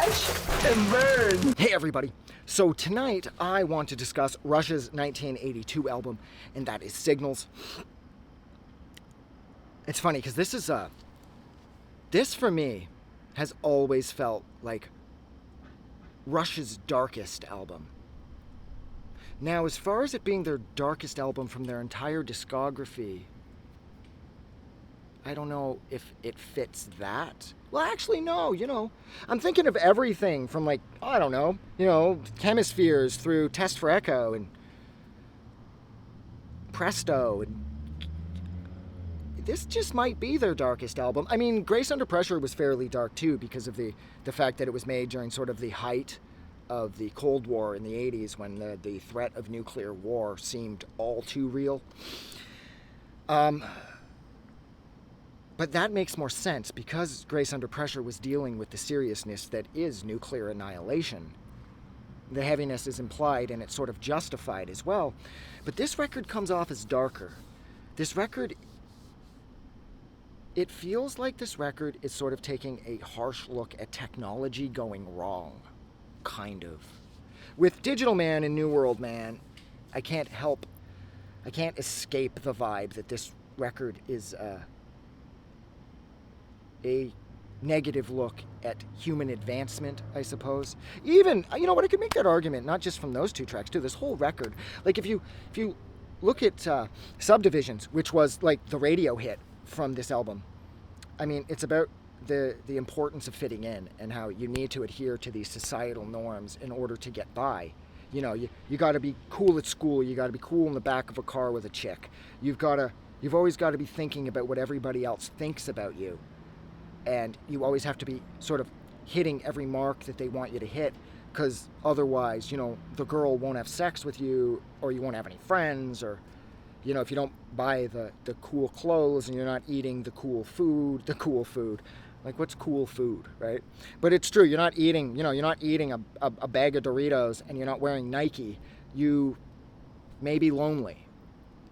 Watch and burn. Hey everybody. So tonight I want to discuss Rush's 1982 album, and that is Signals. It's funny because this for me has always felt like Rush's darkest album. Now, as far as it being their darkest album from their entire discography, I don't know if it fits that. Well, actually, no, I'm thinking of everything from Hemispheres through Test for Echo and Presto, and this just might be their darkest album. I mean, Grace Under Pressure was fairly dark too because of the fact that it was made during sort of the height of the Cold War in the 80s when the threat of nuclear war seemed all too real. But that makes more sense because Grace Under Pressure was dealing with the seriousness that is nuclear annihilation. The heaviness is implied and it's sort of justified as well. But this record comes off as darker. This record, it feels like this record is sort of taking a harsh look at technology going wrong. Kind of. With Digital Man and New World Man, I can't escape the vibe that this record is a negative look at human advancement, I suppose. Even, I could make that argument, not just from those two tracks, too. This whole record, like if you look at Subdivisions, which was like the radio hit from this album, I mean, it's about the importance of fitting in and how you need to adhere to these societal norms in order to get by. You got to be cool at school. You got to be cool in the back of a car with a chick. You've always got to be thinking about what everybody else thinks about you. And you always have to be sort of hitting every mark that they want you to hit, because otherwise, the girl won't have sex with you, or you won't have any friends, or, if you don't buy the cool clothes and you're not eating the cool food. Like, what's cool food, right? But it's true, you're not eating a bag of Doritos and you're not wearing Nike. You may be lonely,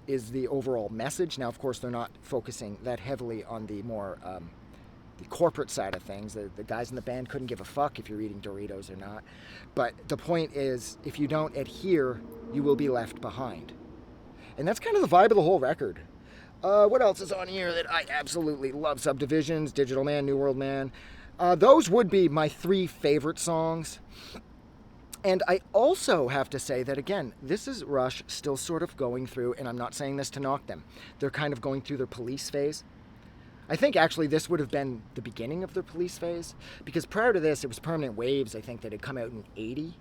is the overall message. Now, of course, they're not focusing that heavily on the more the corporate side of things. The guys in the band couldn't give a fuck if you're eating Doritos or not. But the point is, if you don't adhere, you will be left behind. And that's kind of the vibe of the whole record. What else is on here that I absolutely love? Subdivisions, Digital Man, New World Man. Those would be my three favorite songs. And I also have to say that, again, this is Rush still sort of going through, and I'm not saying this to knock them, they're kind of going through their Police phase. I think actually this would have been the beginning of their Police phase, because prior to this, it was Permanent Waves, I think, that had come out in 80.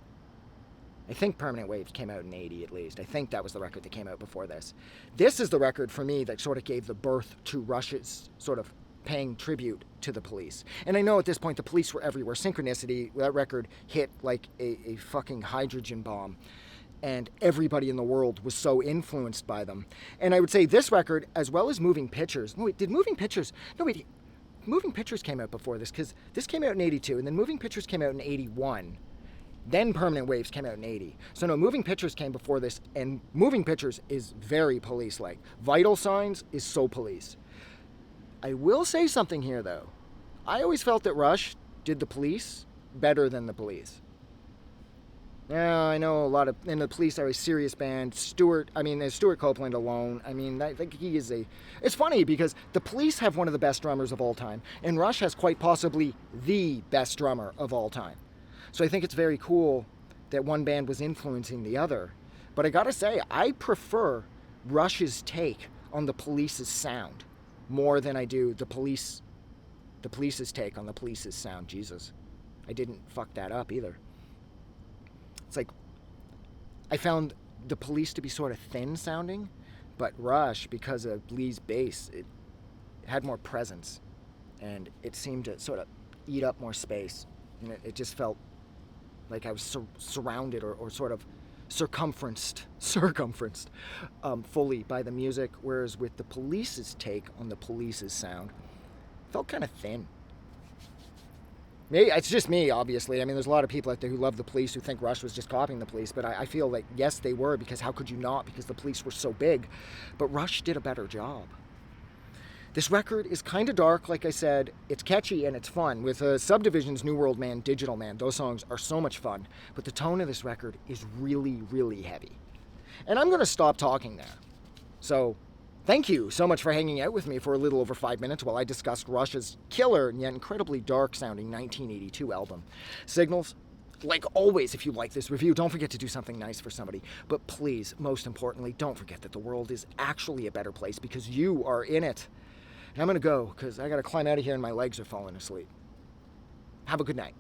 I think Permanent Waves came out in 80 at least. I think that was the record that came out before this. This is the record for me that sort of gave the birth to Rush's sort of paying tribute to the Police. And I know at this point the Police were everywhere. Synchronicity, that record hit like a fucking hydrogen bomb. And everybody in the world was so influenced by them. And I would say this record, as well as Moving Pictures. Moving Pictures came out before this, because this came out in 82, and then Moving Pictures came out in 81. Then Permanent Waves came out in 80. So no, Moving Pictures came before this, and Moving Pictures is very Police-like. Vital Signs is so Police. I will say something here, though. I always felt that Rush did the Police better than the Police. Yeah, I know and the Police are a serious band. Stuart Copeland alone, I think he is it's funny because the Police have one of the best drummers of all time, and Rush has quite possibly the best drummer of all time. So I think it's very cool that one band was influencing the other. But I gotta say, I prefer Rush's take on the Police's sound more than I do the Police's take on the Police's sound. Jesus, I didn't fuck that up either. It's like, I found the Police to be sort of thin sounding, but Rush, because of Lee's bass, it had more presence, and it seemed to sort of eat up more space, and it just felt like I was surrounded or sort of circumferenced fully by the music, whereas with the Police's take on the Police's sound, it felt kind of thin. Maybe it's just me, obviously. I mean, there's a lot of people out there who love the Police who think Rush was just copying the Police, but I feel like, yes, they were, because how could you not? Because the Police were so big. But Rush did a better job. This record is kind of dark, like I said. It's catchy and it's fun. With Subdivisions, New World Man, Digital Man, those songs are so much fun. But the tone of this record is really, really heavy. And I'm going to stop talking there. So, thank you so much for hanging out with me for a little over 5 minutes while I discussed Rush's killer and yet incredibly dark-sounding 1982 album. Signals, like always, if you like this review, don't forget to do something nice for somebody. But please, most importantly, don't forget that the world is actually a better place because you are in it. And I'm going to go because I got to climb out of here and my legs are falling asleep. Have a good night.